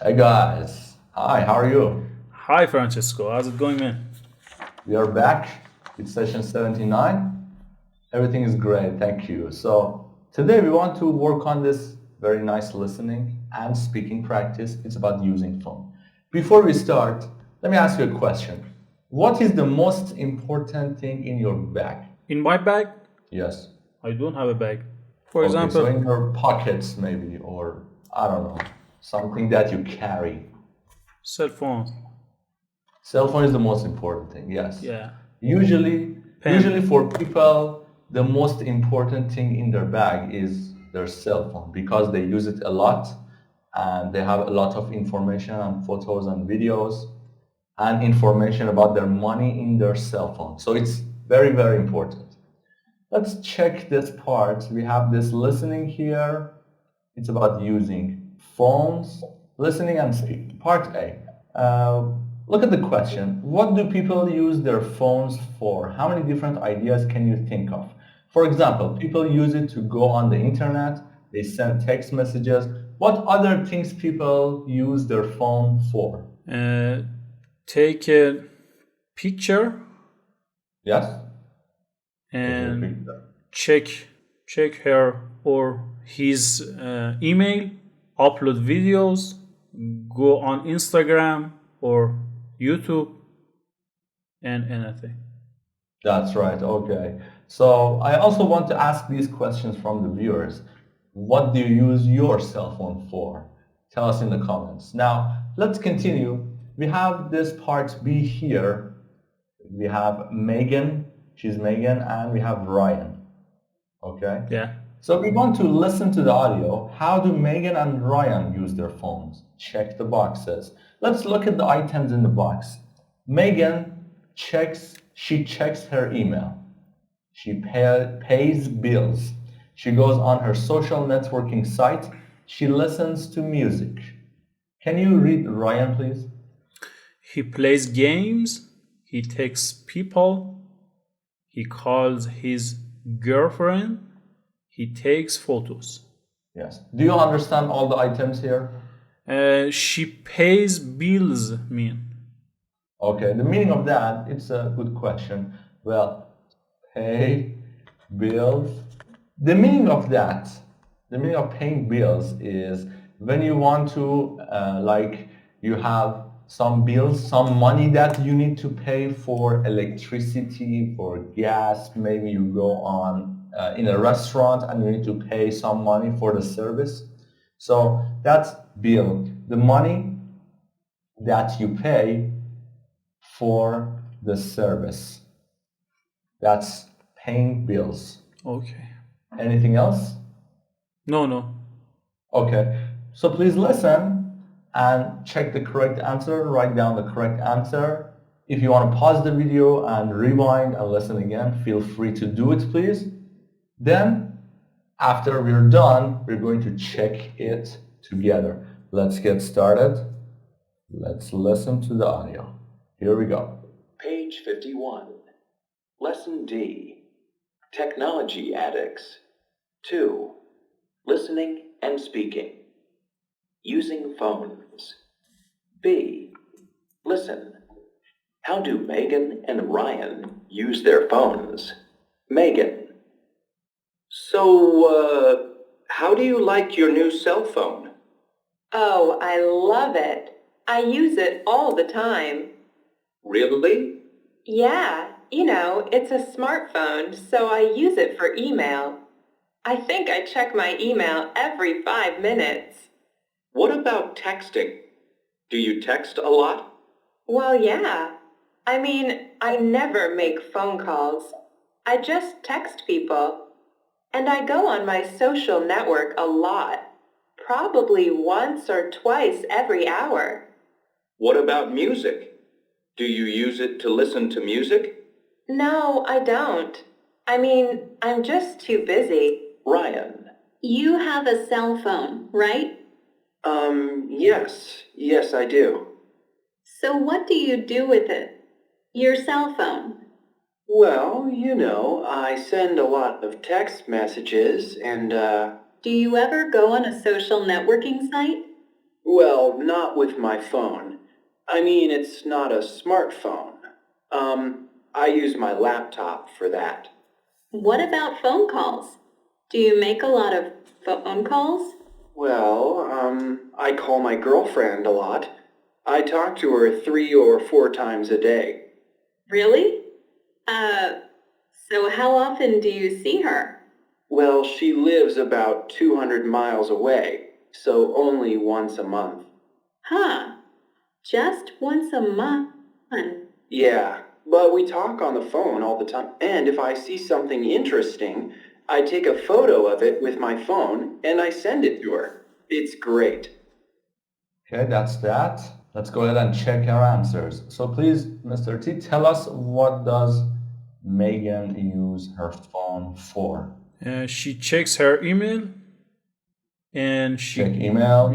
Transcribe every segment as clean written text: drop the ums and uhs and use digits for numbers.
Hey guys, hi, how are you? Hi, Francisco. How's it going, man? We are back with session 79. Everything is great, thank you. So, today we want to work on this very nice listening and speaking practice. It's about using phone. Before we start, let me ask you a question. What is the most important thing in your bag? In my bag, Yes. I don't have a bag. For Okay, so example, in your pockets maybe, or I don't know, something that you carry. cell phone. Cell phone is the most important thing, yes. Yeah. Usually, usually Pen. for people, the most important thing in their bag is their cell phone because they use it a lot and they have a lot of information and photos and videos and information about their money in their cell phone. So it's very, very important. Let's check this part. We have this listening here. It's about using phones, listening and speaking. Part A. Uh, Look at the question. What do people use their phones for? How many different ideas can you think of? For example, people use it to go on the internet. They send text messages. What other things people use their phone for? Uh, Take a picture Yes? Taking a and picture. check check her or his email, upload videos, go on Instagram or YouTube and anything. That's right. Okay. So I also want to ask these questions from the viewers. What do you use your cell phone for? Tell us in the comments. Now, let's continue. We have this part B here. We have Megan. She's Megan, and we have Ryan. Okay. Yeah. So we want to listen to the audio. How do Megan and Ryan use their phones? Check the boxes. Let's look at the items in the box. Megan she checks her email. She pays bills. She goes on her social networking site. She listens to music. Can you read Ryan, please? He plays games, he texts people, he calls his girlfriend, he takes photos. Yes. Do you understand all the items here? She pays bills, mean. Okay, the meaning of that, it's a good question. Well, pay bills. The meaning of that, the meaning of paying bills is when you want to, like, you have some bills, some money that you need to pay for electricity, for gas. Maybe you go on in a restaurant and you need to pay some money for the service. So that's bill. The money that you pay for the service. That's paying bills. Okay. Anything else? No, no. Okay. So please listen and check the correct answer. Write down the correct answer. If you want to pause the video and rewind and listen again, feel free to do it, please. Then, after we're done, we're going to check it together. Let's get started. Let's listen to the audio. Here we go. Page 51. Lesson D. Technology Addicts. 2. Listening and speaking. Using phones. B. Listen. How do Megan and Ryan use their phones? Megan. So, how do you like your new cell phone? Oh, I love it. I use it all the time. Really? Yeah, it's a smartphone, so I use it for email. I think I check my email every 5 minutes. What about texting? Do you text a lot? Well, yeah. I mean, I never make phone calls. I just text people. And I go on my social network a lot. Probably once or twice every hour. What about music? Do you use it to listen to music? No, I don't. I mean, I'm just too busy. Ryan. You have a cell phone, right? Yes, I do. So what do you do with it? Your cell phone. Well, I send a lot of text messages and, Do you ever go on a social networking site? Well, not with my phone. I mean, it's not a smartphone. I use my laptop for that. What about phone calls? Do you make a lot of phone calls? Well, I call my girlfriend a lot. I talk to her 3 or 4 times a day. Really? So how often do you see her? Well, she lives about 200 miles away, so only once a month. Huh. Just once a month. Yeah, but we talk on the phone all the time, and if I see something interesting, I take a photo of it with my phone and I send it to her. It's great. Okay, that's that. Let's go ahead and check our answers. So please, Mr. T, tell us, what does Megan use her phone for? She checks her email and Check email,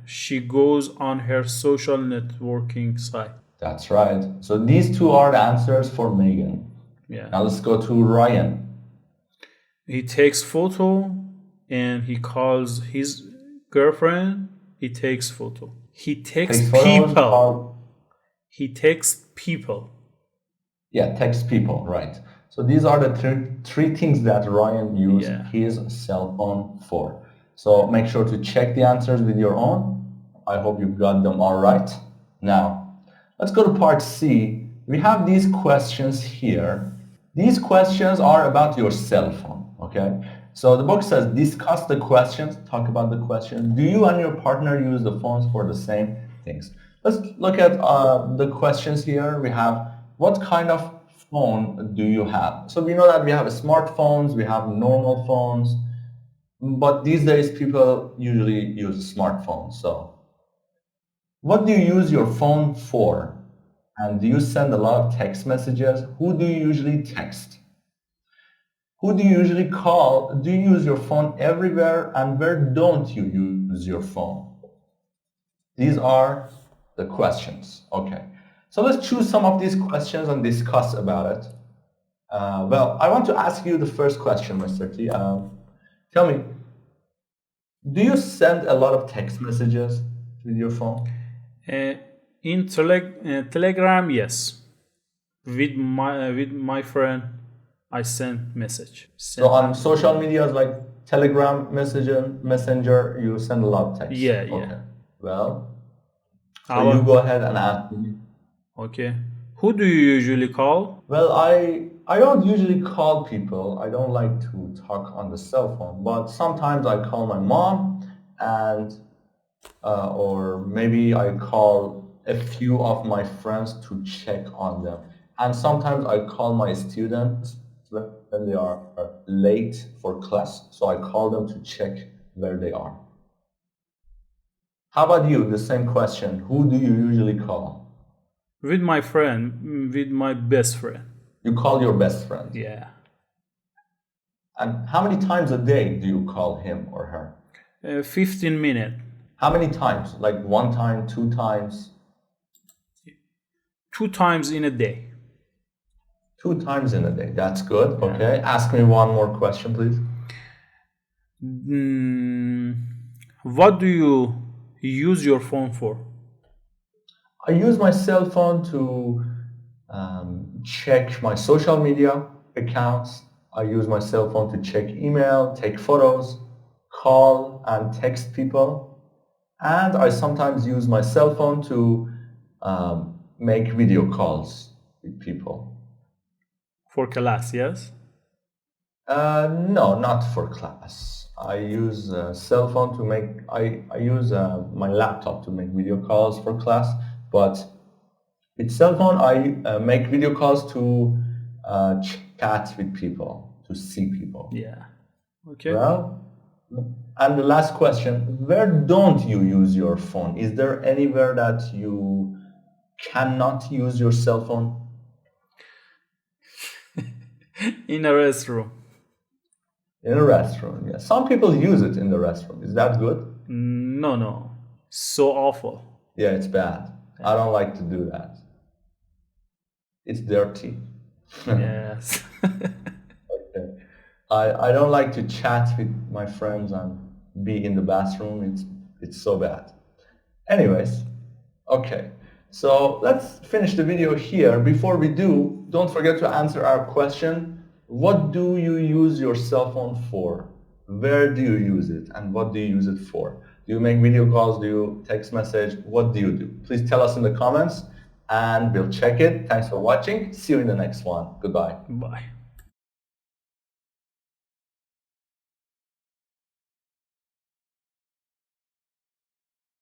she goes on her social networking site. That's right. So these two are the answers for Megan. Yeah. Now let's go to Ryan. He takes photo and he calls his girlfriend. He takes photo. He texts Takes photos, people. He texts people. Yeah, text people, right. So these are the three things that Ryan used his cell phone for. So make sure to check the answers with your own. I hope you got them all right. Now, let's go to part C. We have these questions here. These questions are about your cell phone, okay? So the book says, discuss the questions, talk about the questions. Do you and your partner use the phones for the same things? Let's look at the questions here. We have, what kind of phone do you have? So we know that we have smartphones, we have normal phones, but these days people usually use smartphones. So what do you use your phone for? And do you send a lot of text messages? Who do you usually text? Who do you usually call? Do you use your phone everywhere? And where don't you use your phone? These are the questions. Okay. So let's choose some of these questions and discuss about it. Well, I want to ask you the first question, Mr. T. Tell me, do you send a lot of text messages with your phone? In Telegram, yes. With my friend, I send message. So on social medias like Telegram, Messenger, you send a lot of text. Yeah. Okay. Well, so you go ahead and ask me. Okay. Who do you usually call? Well, I don't usually call people. I don't like to talk on the cell phone, but sometimes I call my mom, and or maybe I call a few of my friends to check on them. And sometimes I call my students when they are late for class, so I call them to check where they are. How about you? The same question. Who do you usually call? With my friend, with my best friend. You call your best friend? Yeah. And how many times a day do you call him or her? 15 minutes. How many times? Like 1 time, 2 times? 2 times in a day. 2 times in a day. That's good. Yeah. Okay. Ask me one more question, please. What do you use your phone for? I use my cell phone to check my social media accounts. I use my cell phone to check email, take photos, call and text people. And I sometimes use my cell phone to make video calls with people. For class, yes? No, not for class. I use a cell phone to make, I use my laptop to make video calls for class, but with cell phone I make video calls to chat with people, to see people. Yeah. Okay. Well, and the last question, where don't you use your phone? Is there anywhere that you cannot use your cell phone? In a restroom. In a restroom, yeah. Some people use it in the restroom. Is that good? No. So awful. Yeah, it's bad. I don't like to do that. It's dirty. Yes. Okay. I don't like to chat with my friends and be in the bathroom. It's so bad. Anyways, okay. So let's finish the video here. Before we do, don't forget to answer our question. What do you use your cell phone for? Where do you use it? And what do you use it for? Do you make video calls? Do you text message? What do you do? Please tell us in the comments and we'll check it. Thanks for watching. See you in the next one. Goodbye. Bye.